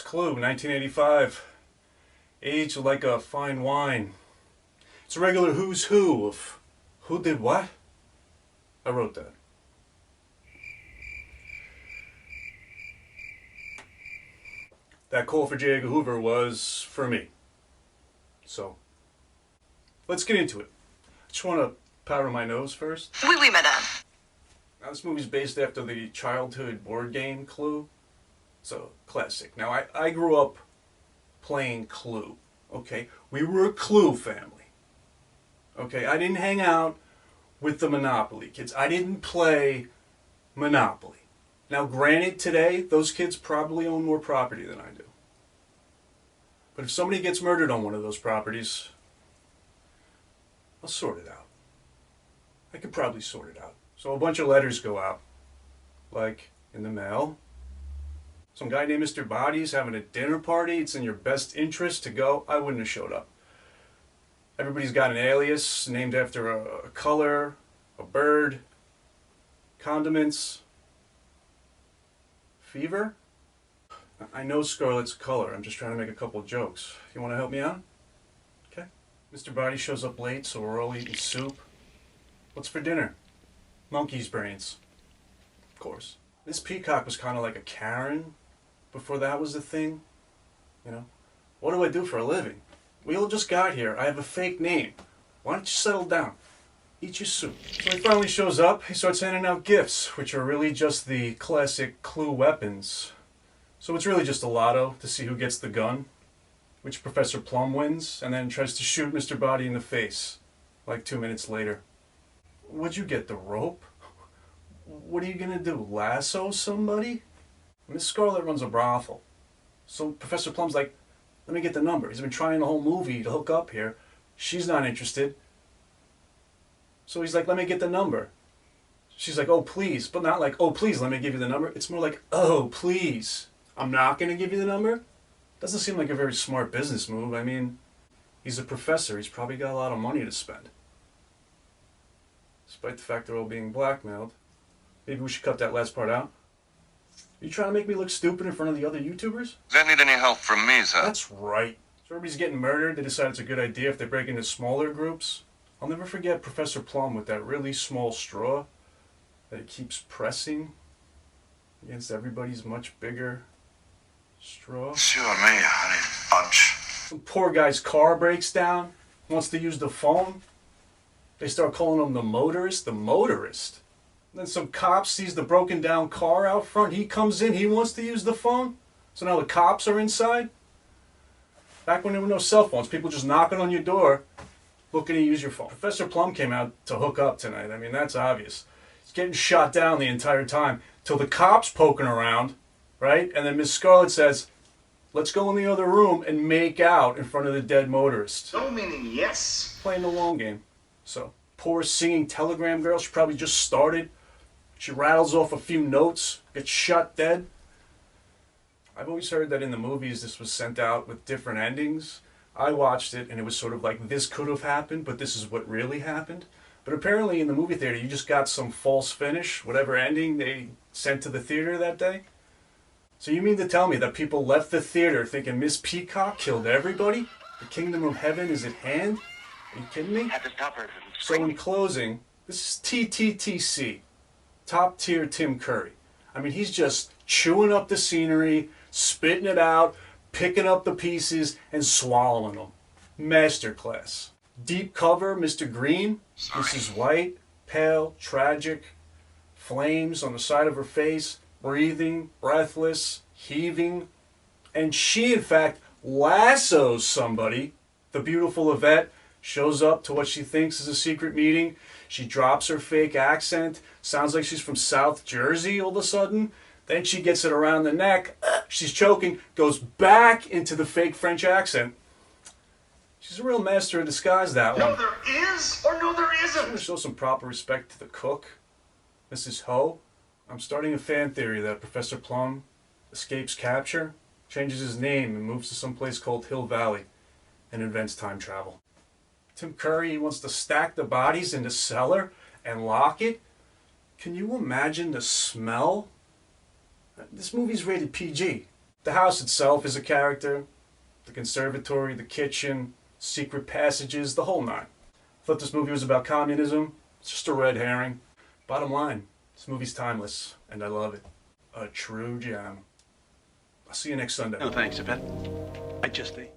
Clue, 1985. Aged like a fine wine. It's a regular who's who of who did what. I wrote that. That call for J. Edgar Hoover was for me. So, let's get into it. I just want to powder my nose first. Oui, madame. Now, this movie's based after the childhood board game Clue. It's a classic. Now, I grew up playing Clue. Okay? We were a Clue family. Okay? I didn't hang out with the Monopoly kids. I didn't play Monopoly. Now, granted, today, those kids probably own more property than I do. But if somebody gets murdered on one of those properties, I'll sort it out. I could probably sort it out. So a bunch of letters go out, like in the mail. Some guy named Mr. Body's having a dinner party. It's in your best interest to go. I wouldn't have showed up. Everybody's got an alias named after a color, a bird, condiments, fever. I know scarlet's a color. I'm just trying to make a couple of jokes. You want to help me out? Okay. Mr. Body shows up late, so we're all eating soup. What's for dinner? Monkey's brains. Of course. This peacock was kind of like a Karen before that was a thing. You know? What do I do for a living? We all just got here. I have a fake name. Why don't you settle down? Eat your soup. So he finally shows up. He starts handing out gifts, which are really just the classic Clue weapons. So it's really just a lotto to see who gets the gun, which Professor Plum wins, and then tries to shoot Mr. Body in the face, like 2 minutes later. What'd you get, the rope? What are you gonna do, lasso somebody? Miss Scarlet runs a brothel. So Professor Plum's like, let me get the number. He's been trying the whole movie to hook up here. She's not interested. So he's like, let me get the number. She's like, oh, please. But not like, oh, please, let me give you the number. It's more like, oh, please. I'm not going to give you the number? Doesn't seem like a very smart business move. I mean, he's a professor. He's probably got a lot of money to spend. Despite the fact they're all being blackmailed. Maybe we should cut that last part out. Are you trying to make me look stupid in front of the other YouTubers? Don't need any help from me, sir. That's right. So everybody's getting murdered. They decide it's a good idea if they break into smaller groups. I'll never forget Professor Plum with that really small straw that he keeps pressing against everybody's much bigger straw. Sure, me, honey. Fudge. Some poor guy's car breaks down, wants to use the phone. They start calling him the motorist. The motorist. And then some cop sees the broken down car out front. He comes in, he wants to use the phone. So now the cops are inside. Back when there were no cell phones, people just knocking on your door, looking to use your phone. Professor Plum came out to hook up tonight. I mean, that's obvious. He's getting shot down the entire time till the cops poking around, right? And then Miss Scarlet says, let's go in the other room and make out in front of the dead motorist. No meaning yes. Playing the long game. So, poor singing telegram girl, she probably just started. She rattles off a few notes, gets shot dead. I've always heard that in the movies this was sent out with different endings. I watched it and it was sort of like, this could have happened, but this is what really happened. But apparently in the movie theater, you just got some false finish, whatever ending they sent to the theater that day. So you mean to tell me that people left the theater thinking Miss Peacock killed everybody? The kingdom of heaven is at hand? Are you kidding me? So in closing, this is TTTC. Top tier Tim Curry. I mean, he's just chewing up the scenery, spitting it out, picking up the pieces, and swallowing them. Masterclass. Deep cover, Mr. Green. Mrs. White, pale, tragic. Flames on the side of her face, breathing, breathless, heaving. And she, in fact, lassos somebody. The beautiful Yvette shows up to what she thinks is a secret meeting. She drops her fake accent. Sounds like she's from South Jersey all of a sudden. Then she gets it around the neck. She's choking. Goes back into the fake French accent. She's a real master of disguise, that one. No, there is, or no, there I'm isn't. going to show some proper respect to the cook, Mrs. Ho. I'm starting a fan theory that Professor Plum escapes capture, changes his name, and moves to some place called Hill Valley, and invents time travel. Tim Curry, he wants to stack the bodies in the cellar and lock it. Can you imagine the smell? This movie's rated PG. The house itself is a character. The conservatory, the kitchen, secret passages, the whole nine. I thought this movie was about communism. It's just a red herring. Bottom line, this movie's timeless, and I love it. A true gem. I'll see you next Sunday. No thanks, H.F.S. I just ate.